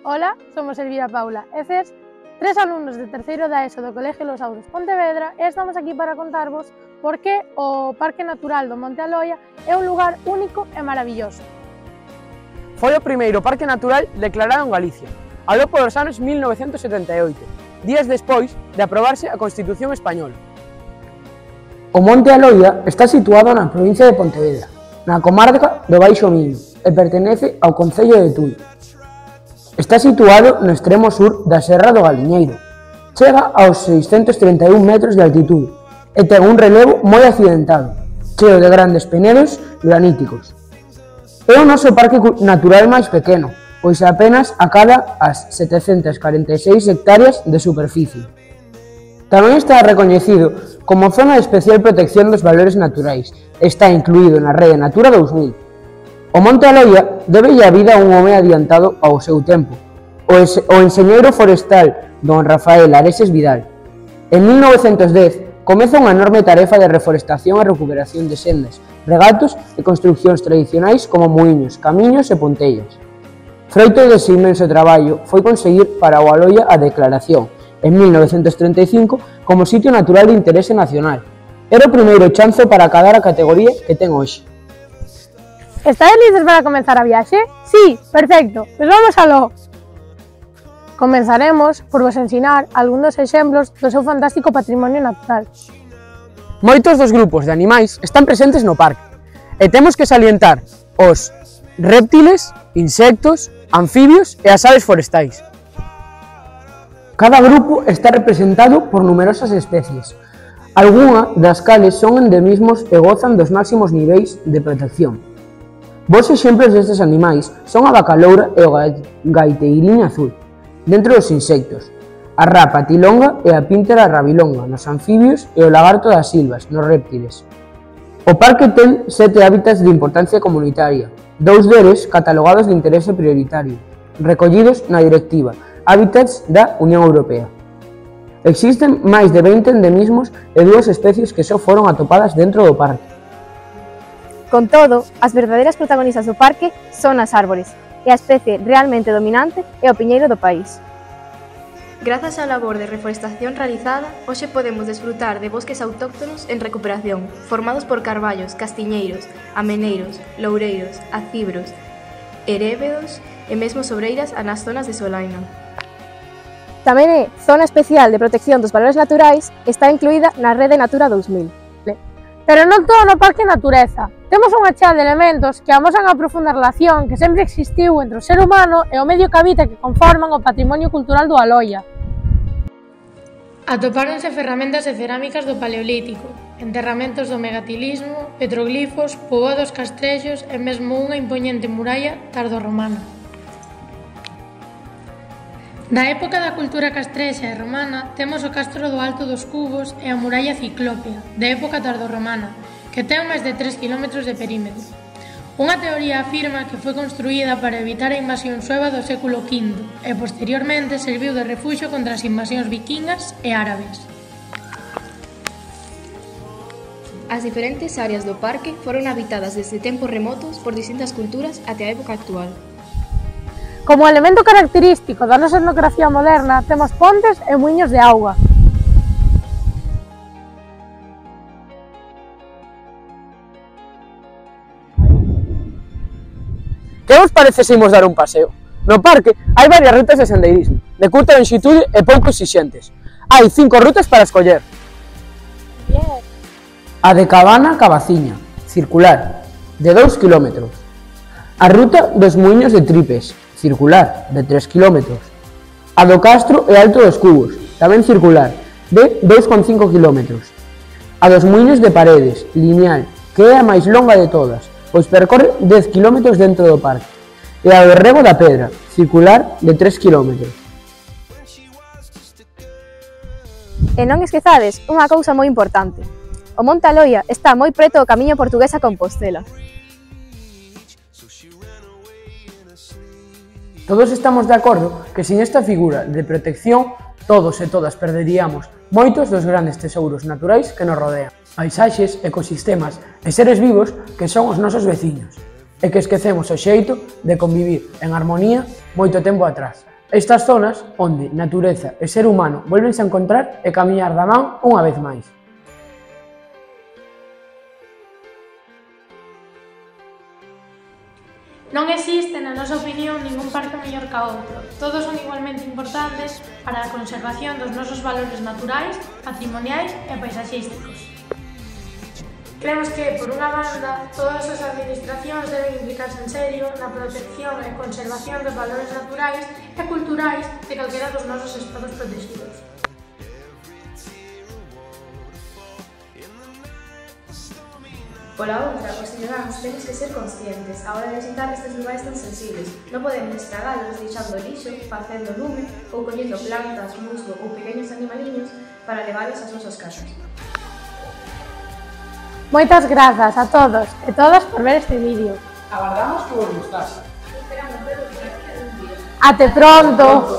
Ola, somos Elvira Paula e Cés, tres alumnos de terceiro da ESO do Colegio Los Auros Pontevedra e estamos aquí para contarvos por que o Parque Natural do Monte Aloia é un lugar único e maravilloso. Foi o primeiro parque natural declarado en Galicia, aló polos anos 1978, días despois de aprobarse a Constitución Española. O Monte Aloia está situado na provincia de Pontevedra, na comarca do Baixo Miño, e pertenece ao concello de Tui. Está situado no extremo sur da Serra do Galiñeiro. Chega aos 631 metros de altitude e ten un relevo moi accidentado, cheo de grandes penedos graníticos. É o noso parque natural máis pequeno, pois apenas acada as 746 hectáreas de superficie. Tamén está recoñecido como zona de especial protección dos valores naturais e está incluído na Rede Natura 2000. O Monte Aloia débelle a vida a un home adiantado ao seu tempo, o enxeñeiro forestal don Rafael Areses Vidal. En 1910 comeza unha enorme tarefa de reforestación e recuperación de sendas, regatos e construcións tradicionais como muíños, camiños e pontellas. Froito dese inmenso traballo foi conseguir para o Aloia a declaración, en 1935, como sitio natural de interese nacional. Era o primeiro chanzo para acadar a categoría que ten hoxe. Estades listos para comenzar a viaxe? Sí, perfecto, pois vamos aló! Comenzaremos por vos ensinar algún dos exemplos do seu fantástico patrimonio natural. Moitos dos grupos de animais están presentes no parque e temos que salientar os réptiles, insectos, anfibios e as aves forestais. Cada grupo está representado por numerosas especies, algunhas das cales son endemismos e gozan dos máximos niveis de protección. Bos exemplos destes animais son a vaca loura e o gaiteiriño azul, dentro dos insectos, a rapa tilonga e a píntera rabilonga nos anfibios e o lagarto das silvas nos réptiles. O parque ten 7 hábitats de importancia comunitaria, 2 deles catalogados de interese prioritario, recollidos na Directiva Hábitats da Unión Europea. Existen máis de 20 endemismos e 2 especies que só foron atopadas dentro do parque. Con todo, as verdadeiras protagonistas do parque son as árbores, e a especie realmente dominante é o piñeiro do país. Grazas á labor de reforestación realizada, hoxe podemos desfrutar de bosques autóctonos en recuperación, formados por carballos, castiñeiros, ameneiros, loureiros, acibros, erébedos e mesmo sobreiras nas zonas de solaina. Tamén é zona especial de protección dos valores naturais e está incluída na Rede Natura 2000. Pero non todo no parque natureza. Temos unha chea de elementos que amosan a profunda relación que sempre existiu entre o ser humano e o medio que habita que conforman o patrimonio cultural do Aloia. Atopáronse ferramentas e cerámicas do Paleolítico, enterramentos do megatilismo, petroglifos, poboados castrexos e mesmo unha impoñente muralla tardorromana. Da época da cultura castrexa e romana temos o castro do Alto dos Cubos e a muralla ciclópea, de época tardorromana, que ten máis de 3 km de perímetro. Unha teoría afirma que foi construída para evitar a invasión sueva do século V e posteriormente serviu de refuxio contra as invasións vikingas e árabes. As diferentes áreas do parque foron habitadas desde tempos remotos por distintas culturas até a época actual. Como elemento característico da nosa etnografía moderna, temos pontes e muíños de auga. Que vos parece se imos dar un paseo? No parque hai varias rutas de sendeirismo, de curta lonxitude e pouco exixentes. Hai 5 rutas para escoller. A de Cabana a Cavaciña, circular, de 2 km. A ruta dos muíños de Tripes, circular, de 3 km. A do Castro e Alto dos Cubos, tamén circular, de 2,5 km. A dos muíños de Paredes, lineal, que é a máis longa de todas, pois percorre 10 km dentro do parque. E a do Rego da Pedra, circular, de 3 km. E non esquezades unha cousa moi importante. O Monte Aloia está moi preto do camiño portugués a Compostela. Todos estamos de acordo que sin esta figura de protección, todos e todas perderíamos moitos dos grandes tesouros naturais que nos rodean. Paisaxes, ecosistemas e seres vivos que son os nosos veciños, e que esquecemos o xeito de convivir en armonía moito tempo atrás. Estas zonas onde natureza e ser humano volvense a encontrar e camiñar da man unha vez máis. Non existe, na nosa opinión, ningún parque mellor ca outro. Todos son igualmente importantes para a conservación dos nosos valores naturais, patrimoniais e paisaxísticos. Creemos que, por unha banda, todas as administracións deben implicarse en serio na protección e conservación dos valores naturais e culturais de calquera dos nosos espazos protegidos. Pola outra, os cidadáns temos que ser conscientes á hora de visitar estes lugares tan sensibles. Non podemos estragalos deixando lixo, facendo lume ou collendo plantas, musgo ou pequenos animaliños para leválos ás nosas casas. Moitas grazas a todos e todas por ver este vídeo. Agardamos que vos gustase. Até pronto!